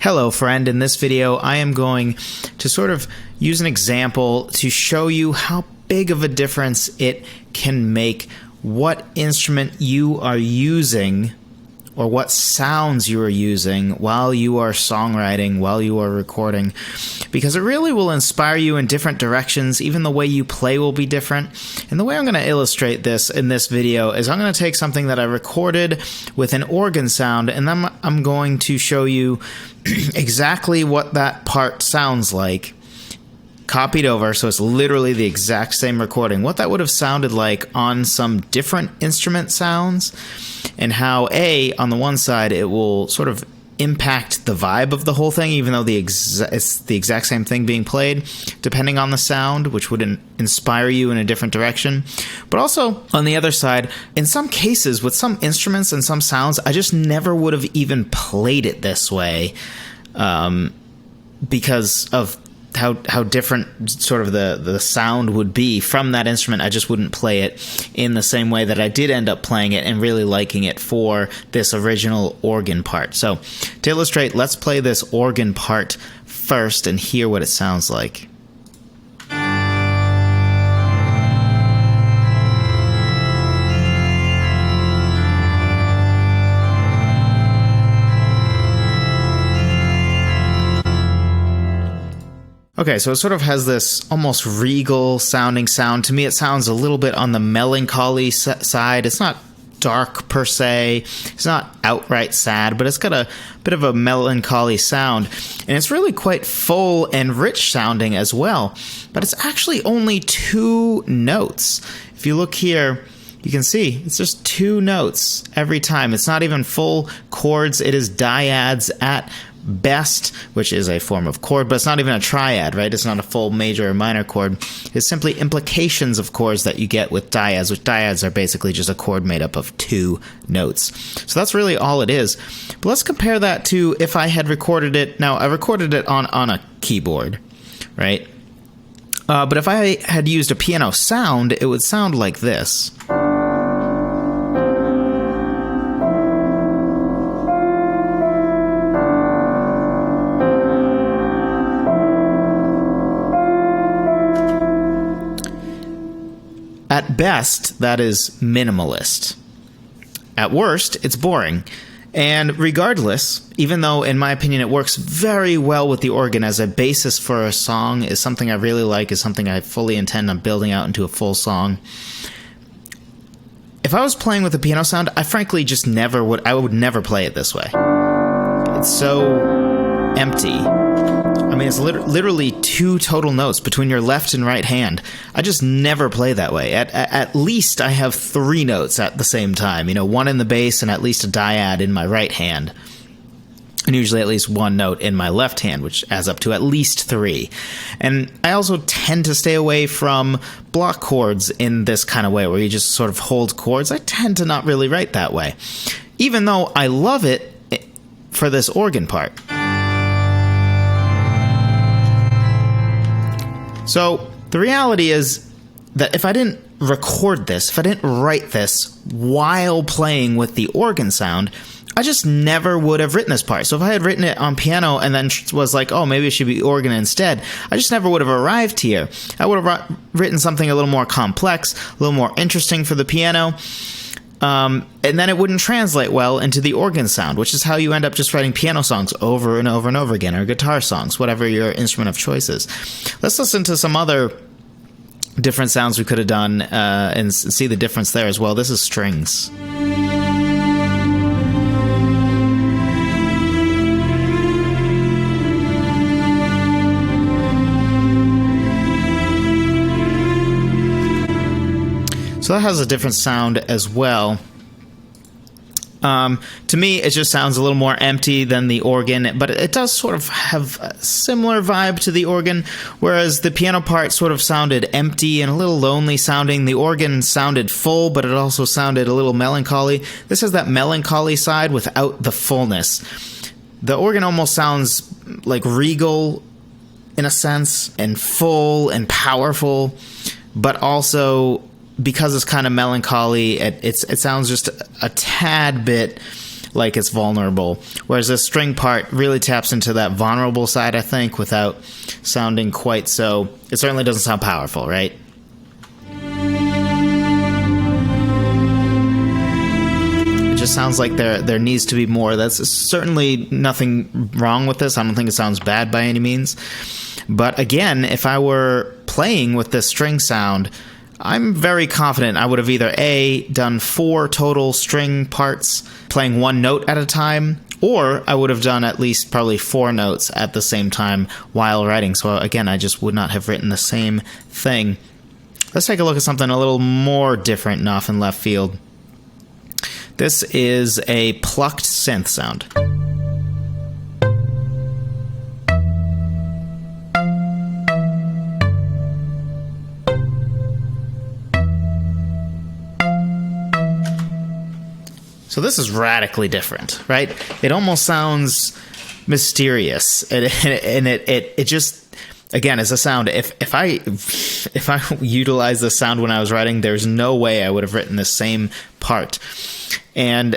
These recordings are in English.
Hello friend, in this video I am going to sort of use an example to show you how big of a difference it can make what instrument you are using or what sounds you are using while you are songwriting, while you are recording, because it really will inspire you in different directions. Even the way you play will be different. And the way I'm going to illustrate this in this video is I'm going to take something that I recorded with an organ sound, and then I'm going to show you exactly what that part sounds like, copied over, so it's literally the exact same recording, what that would have sounded like on some different instrument sounds, and how on the one side it will sort of impact the vibe of the whole thing, even though it's the exact same thing being played, depending on the sound, which would inspire you in a different direction. But also, on the other side, in some cases, with some instruments and some sounds, I just never would have even played it this way, because of how different sort of the sound would be from that instrument. I just wouldn't play it in the same way that I did end up playing it and really liking it for this original organ part. So to illustrate, let's play this organ part first and hear what it sounds like. Okay, so it sort of has this almost regal sounding sound. To me, it sounds a little bit on the melancholy side. It's not dark per se. It's not outright sad, but it's got a bit of a melancholy sound. And it's really quite full and rich sounding as well. But it's actually only 2 notes. If you look here, you can see it's just 2 notes every time. It's not even full chords. It is dyads at best, which is a form of chord, but it's not even a triad, right? It's not a full major or minor chord. It's simply implications of chords that you get with dyads, which dyads are basically just a chord made up of 2 notes. So that's really all it is. But let's compare that to if I had recorded it. Now, I recorded it on a keyboard, right? But if I had used a piano sound, it would sound like this. At best, that is minimalist. At worst, it's boring. And regardless, even though in my opinion it works very well with the organ as a basis for a song, is something I really like, is something I fully intend on building out into a full song. If I was playing with a piano sound, I frankly just I would never play it this way. It's so empty. I mean, it's literally 2 total notes between your left and right hand. I just never play that way. At least I have 3 notes at the same time. You know, 1 in the bass and at least a dyad in my right hand. And usually at least 1 note in my left hand, which adds up to at least 3. And I also tend to stay away from block chords in this kind of way, where you just sort of hold chords. I tend to not really write that way, even though I love it for this organ part. So the reality is that if I didn't record this, if I didn't write this while playing with the organ sound, I just never would have written this part. So if I had written it on piano and then was like, oh, maybe it should be organ instead, I just never would have arrived here. I would have written something a little more complex, a little more interesting for the piano, and then it wouldn't translate well into the organ sound, which is how you end up just writing piano songs over and over and over again, or guitar songs, whatever your instrument of choice is. Let's listen to some other different sounds we could have done and see the difference there as well. This is strings. So that has a different sound as well. To me, it just sounds a little more empty than the organ, but it does sort of have a similar vibe to the organ, whereas the piano part sort of sounded empty and a little lonely sounding. The organ sounded full, but it also sounded a little melancholy. This has that melancholy side without the fullness. The organ almost sounds like regal in a sense, and full and powerful, but also because it's kind of melancholy, it sounds just a tad bit like it's vulnerable. Whereas this string part really taps into that vulnerable side, I think, without sounding quite so. It certainly doesn't sound powerful, right? It just sounds like there needs to be more. That's certainly nothing wrong with this. I don't think it sounds bad by any means. But again, if I were playing with this string sound, I'm very confident I would have either A, done 4 total string parts, playing 1 note at a time, or I would have done at least probably 4 notes at the same time while writing. So again, I just would not have written the same thing. Let's take a look at something a little more different and off in left field. This is a plucked synth sound. So this is radically different, right? It almost sounds mysterious, and it just, again, as a sound. If I utilized the sound when I was writing, there's no way I would have written the same part. And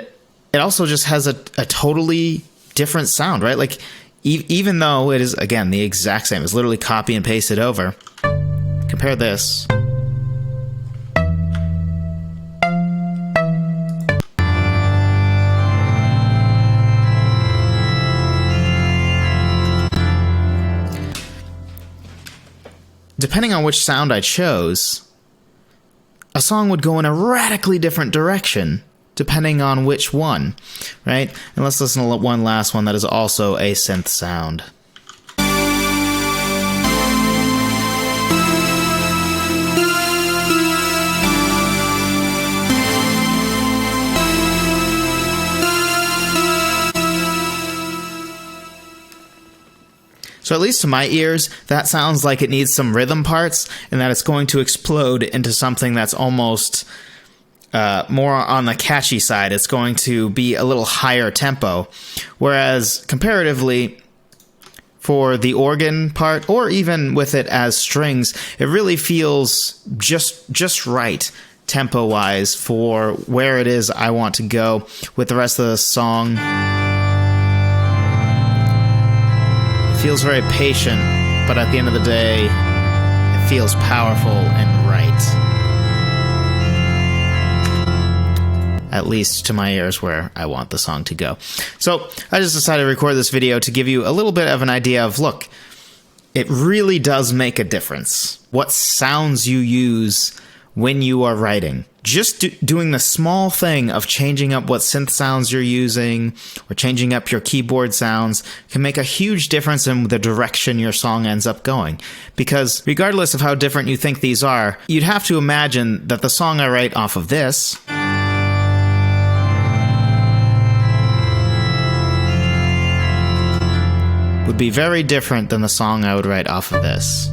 it also just has a totally different sound, right? Like even though it is, again, the exact same, it's literally copy and paste it over. Compare this. Depending on which sound I chose, a song would go in a radically different direction depending on which one, right? And let's listen to one last one that is also a synth sound. So at least to my ears, that sounds like it needs some rhythm parts and that it's going to explode into something that's almost more on the catchy side. It's going to be a little higher tempo. Whereas comparatively, for the organ part, or even with it as strings, it really feels just right tempo-wise for where it is I want to go with the rest of the song. Feels very patient, but at the end of the day, it feels powerful and right. At least to my ears where I want the song to go. So I just decided to record this video to give you a little bit of an idea of, look, it really does make a difference what sounds you use when you are writing. Just doing the small thing of changing up what synth sounds you're using or changing up your keyboard sounds can make a huge difference in the direction your song ends up going. Because regardless of how different you think these are, you'd have to imagine that the song I write off of this would be very different than the song I would write off of this.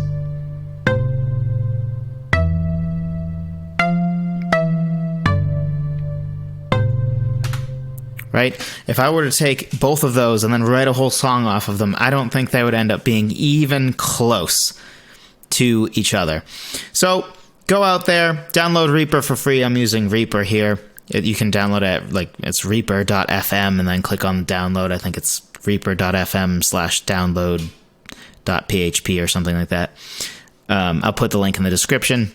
Right? If I were to take both of those and then write a whole song off of them, I don't think they would end up being even close to each other. So go out there, download Reaper for free. I'm using Reaper here. You can download it, like it's reaper.fm, and then click on download. I think it's reaper.fm/download.php or something like that. I'll put the link in the description.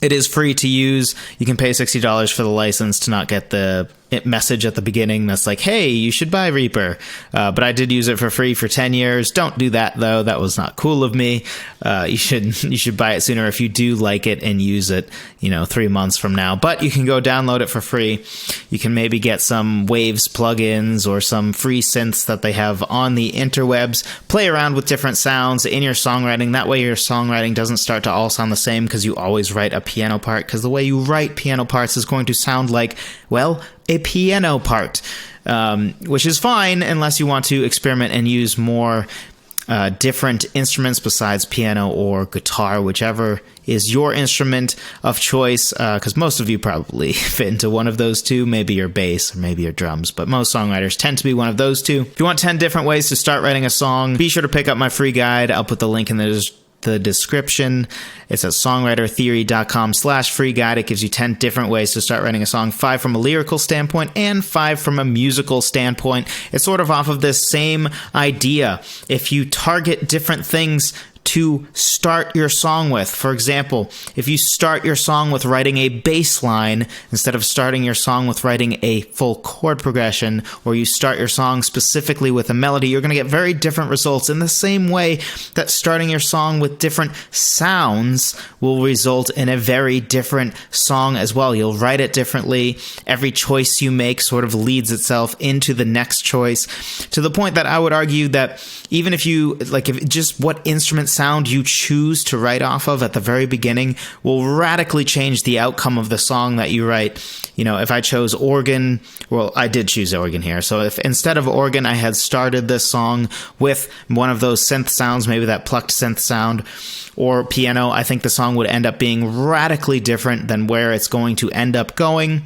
It is free to use. You can pay $60 for the license to not get the message at the beginning that's like, hey, you should buy Reaper. But I did use it for free for 10 years. Don't do that, though. That was not cool of me. You should buy it sooner if you do like it and use it, 3 months from now. But you can go download it for free. You can maybe get some Waves plugins or some free synths that they have on the interwebs. Play around with different sounds in your songwriting. That way your songwriting doesn't start to all sound the same because you always write a piano part, because the way you write piano parts is going to sound like, well, a piano part, which is fine unless you want to experiment and use more different instruments besides piano or guitar, whichever is your instrument of choice, because most of you probably fit into one of those two, maybe your bass or maybe your drums, but most songwriters tend to be one of those two. If you want 10 different ways to start writing a song, be sure to pick up my free guide. I'll put the link in the the description. It's at songwritertheory.com/free guide. It gives you 10 different ways to start writing a song, 5 from a lyrical standpoint and 5 from a musical standpoint. It's sort of off of this same idea. If you target different things to start your song with. For example, if you start your song with writing a bass line instead of starting your song with writing a full chord progression, or you start your song specifically with a melody, you're going to get very different results in the same way that starting your song with different sounds will result in a very different song as well. You'll write it differently. Every choice you make sort of leads itself into the next choice, to the point that I would argue that even if just what instrument sound you choose to write off of at the very beginning will radically change the outcome of the song that you write. You know, if I chose organ, well, I did choose organ here. So if instead of organ, I had started this song with one of those synth sounds, maybe that plucked synth sound, or piano, I think the song would end up being radically different than where it's going to end up going.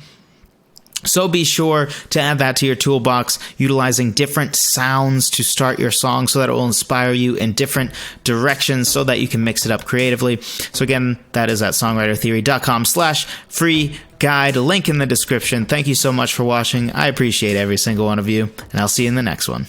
So be sure to add that to your toolbox, utilizing different sounds to start your song so that it will inspire you in different directions so that you can mix it up creatively. So again, that is at songwritertheory.com/free guide, link in the description. Thank you so much for watching. I appreciate every single one of you, and I'll see you in the next one.